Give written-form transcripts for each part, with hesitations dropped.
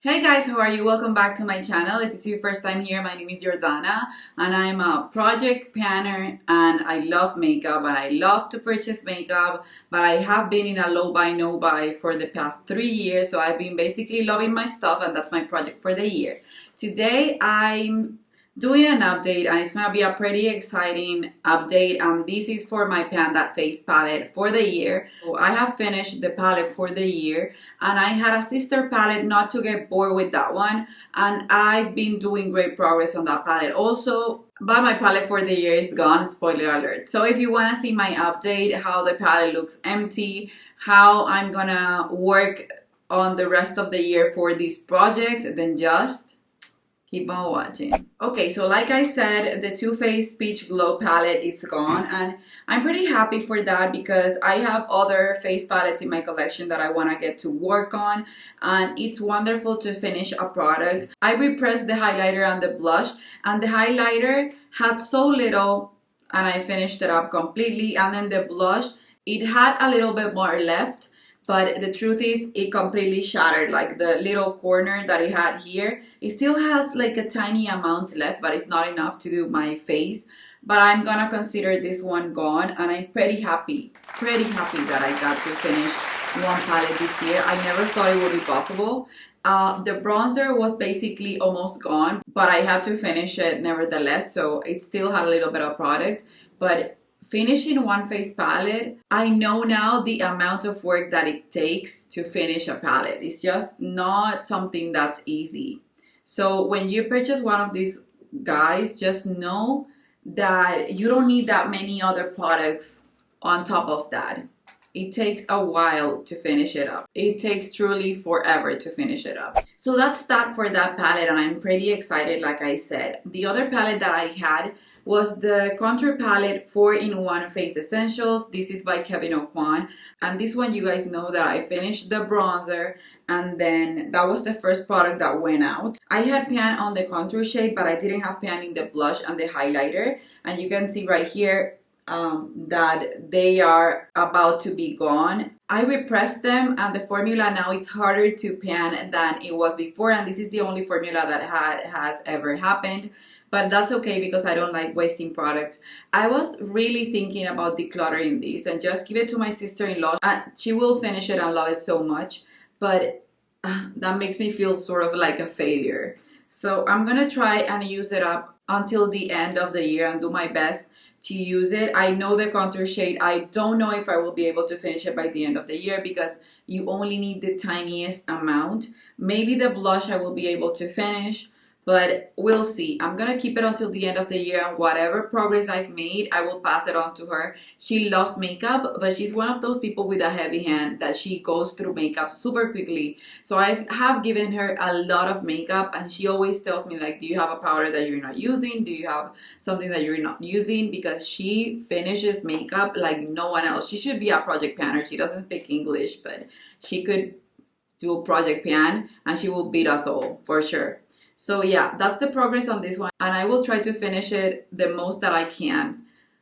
Hey guys, how are you? Welcome back to my channel. If it's your first time here, my name is Jordana and I'm a project planner and I love makeup and I love to purchase makeup, but I have been in a low buy, no buy for the past 3 years. So I've been basically loving my stuff and that's my project for the year. Today I'm doing an update and it's gonna be a pretty exciting update, and this is for my Pan That Face palette for the year. So I have finished the palette for the year and I had a sister palette not to get bored with that one, and I've been doing great progress on that palette also. But my palette for the year is gone, spoiler alert. So if you want to see my update, how the palette looks empty, how I'm gonna work on the rest of the year for this project, then just keep on watching. Okay, so like I said, the Too Faced Peach Glow palette is gone, and I'm pretty happy for that because I have other face palettes in my collection that I want to get to work on, and it's wonderful to finish a product. I repressed the highlighter and the blush, and the highlighter had so little and I finished it up completely, and then the blush, it had a little bit more left, but the truth is it completely shattered. Like the little corner that it had here, it still has like a tiny amount left, but it's not enough to do my face. But I'm gonna consider this one gone, and I'm pretty happy that I got to finish one palette this year. I never thought it would be possible. The bronzer was basically almost gone, but I had to finish it nevertheless, so it still had a little bit of product. But finishing one face palette, I know now the amount of work that it takes to finish a palette. It's just not something that's easy. So when you purchase one of these guys, just know that you don't need that many other products on top of that. It takes a while to finish it up. It takes truly forever to finish it up. So that's that for that palette, and I'm pretty excited, like I said. The other palette that I had was the contour palette 4-in-1 Face Essentials. This is by Kevyn Aucoin, and this one, you guys know that I finished the bronzer, and then that was the first product that went out. I had pan on the contour shade, but I didn't have pan in the blush and the highlighter, and you can see right here that they are about to be gone. I repressed them, and the formula now it's harder to pan than it was before, and this is the only formula that has ever happened. But that's okay because I don't like wasting products. I was really thinking about decluttering this and just give it to my sister-in-law. She will finish it and love it so much, but that makes me feel sort of like a failure. So I'm gonna try and use it up until the end of the year and do my best to use it. I know the contour shade, I don't know if I will be able to finish it by the end of the year because you only need the tiniest amount. Maybe the blush I will be able to finish, but we'll see. I'm gonna keep it until the end of the year, and whatever progress I've made, I will pass it on to her. She loves makeup, but she's one of those people with a heavy hand that she goes through makeup super quickly. So I have given her a lot of makeup, and she always tells me, like, do you have a powder that you're not using? Do you have something that you're not using? Because she finishes makeup like no one else. She should be a project planner. She doesn't speak English, but she could do project pan and she will beat us all for sure. So yeah, that's the progress on this one, and I will try to finish it the most that I can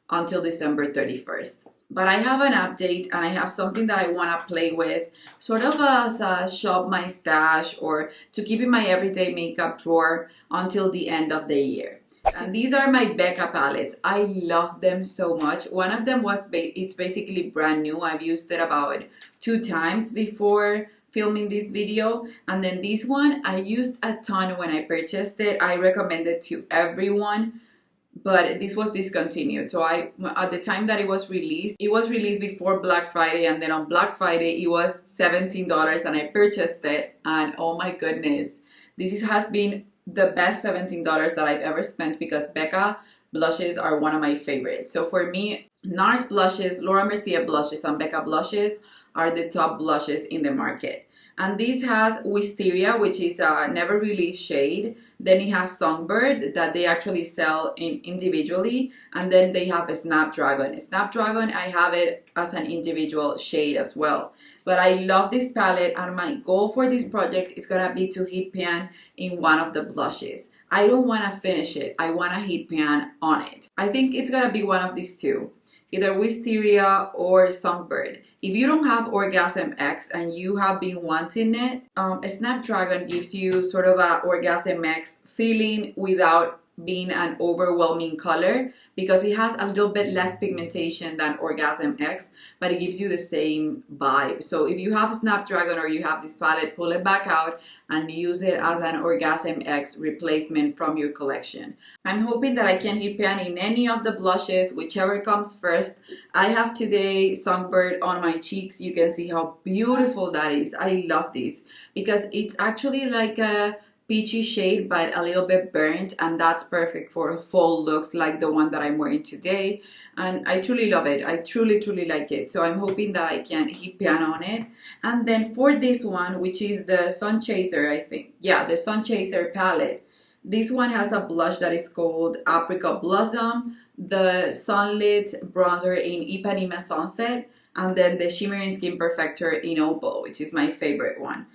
until December 31st. But I have an update and I have something that I want to play with, sort of as a shop my stash or to keep in my everyday makeup drawer until the end of the year. And these are my Becca palettes. I love them so much. One of them it's basically brand new. I've used it about 2 times before filming this video, and then this one I used a ton when I purchased it. I recommend it to everyone, but this was discontinued. So at the time that it was released before Black Friday, and then on Black Friday it was $17 and I purchased it, and oh my goodness, has been the best $17 that I've ever spent because Becca blushes are one of my favorites. So for me, NARS blushes, Laura Mercier blushes, and Becca blushes are the top blushes in the market. And this has Wisteria, which is a never released shade. Then it has Songbird that they actually sell individually. And then they have a Snapdragon. Snapdragon, I have it as an individual shade as well. But I love this palette, and my goal for this project is gonna be to heat pan in one of the blushes. I don't wanna finish it. I wanna heat pan on it. I think it's gonna be one of these two, either Wisteria or Songbird. If you don't have Orgasm X and you have been wanting it, Snapdragon gives you sort of a Orgasm X feeling without being an overwhelming color, because it has a little bit less pigmentation than Orgasm X, but it gives you the same vibe. So if you have Snapdragon or you have this palette, pull it back out and use it as an Orgasm X replacement from your collection. I'm hoping that I can hit pan in any of the blushes, whichever comes first. I have today Songbird on my cheeks. You can see how beautiful that is. I love this because it's actually like a peachy shade but a little bit burnt, and that's perfect for fall looks like the one that I'm wearing today, and I truly love it. I truly like it, so I'm hoping that I can hit pan on it. And then for this one, which is the Sun Chaser, I think, yeah, the Sun Chaser palette, this one has a blush that is called Apricot Blossom, the Sunlit bronzer in Ipanema Sunset, and then the Shimmering Skin Perfector in Opal, which is my favorite one.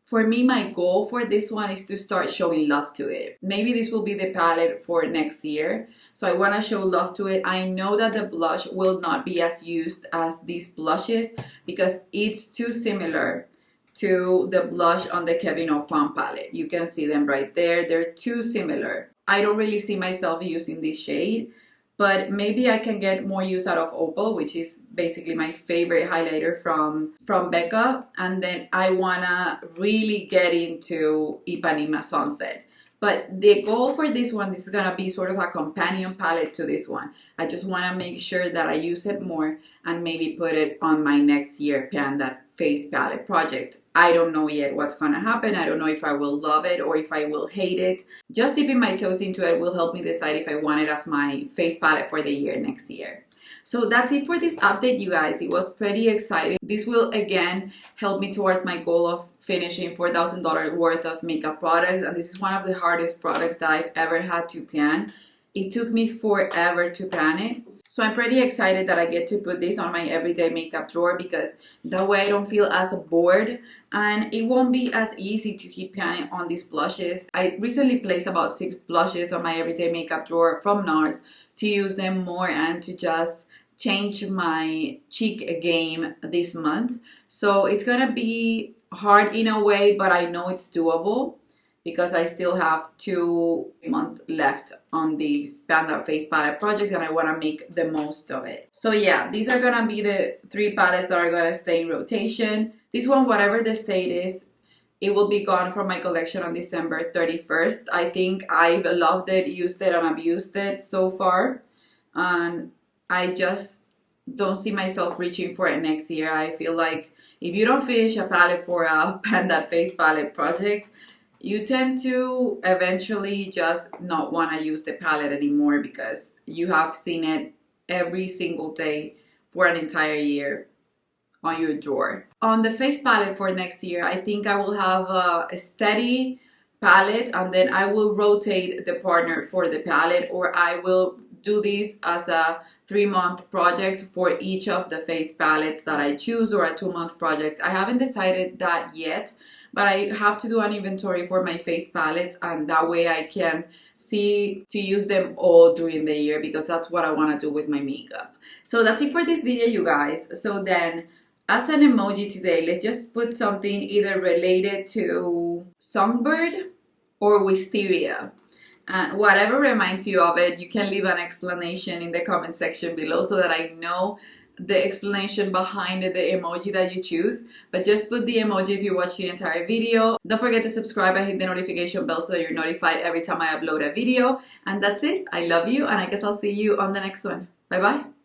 For me, my goal for this one is to start showing love to it. Maybe this will be the palette for next year. So I want to show love to it. I know that the blush will not be as used as these blushes because it's too similar to the blush on the Kevyn Aucoin palette. You can see them right there. They're too similar. I don't really see myself using this shade, but maybe I can get more use out of Opal, which is basically my favorite highlighter from Becca. And then I wanna really get into Ipanema Sunset. But the goal for this one, this is gonna be sort of a companion palette to this one. I just wanna make sure that I use it more and maybe put it on my next year Panda face palette project. I don't know yet what's gonna happen. I don't know if I will love it or if I will hate it. Just dipping my toes into it will help me decide if I want it as my face palette for the year next year. So that's it for this update, you guys. It was pretty exciting. This will again help me towards my goal of finishing $4,000 worth of makeup products, and this is one of the hardest products that I've ever had to pan. It took me forever to pan it. So I'm pretty excited that I get to put this on my everyday makeup drawer, because that way I don't feel as bored, and it won't be as easy to keep panning on these blushes. I recently placed about 6 blushes on my everyday makeup drawer from NARS to use them more and to just change my cheek game this month. So it's gonna be hard in a way, but I know it's doable because I still have 2 months left on this Panda Face Palette project and I want to make the most of it. So yeah, these are gonna be the 3 palettes that are gonna stay in rotation. This one, whatever the state is, it will be gone from my collection on December 31st. I think I've loved it, used it, and abused it so far. And I just don't see myself reaching for it next year. I feel like if you don't finish a palette for a Panda Face Palette project, you tend to eventually just not want to use the palette anymore because you have seen it every single day for an entire year on your drawer. On the face palette for next year, I think I will have a steady palette, and then I will rotate the partner for the palette, or I will do this as a 3-month project for each of the face palettes that I choose, or a 2-month project. I haven't decided that yet, but I have to do an inventory for my face palettes, and that way I can see to use them all during the year, because that's what I want to do with my makeup. So that's it for this video, you guys. So then, as an emoji today, let's just put something either related to Songbird or Wisteria. And whatever reminds you of it, you can leave an explanation in the comment section below so that I know the explanation behind the emoji that you choose. But just put the emoji if you watch the entire video. Don't forget to subscribe and hit the notification bell so that you're notified every time I upload a video. And that's it. I love you, and I guess I'll see you on the next one. Bye bye.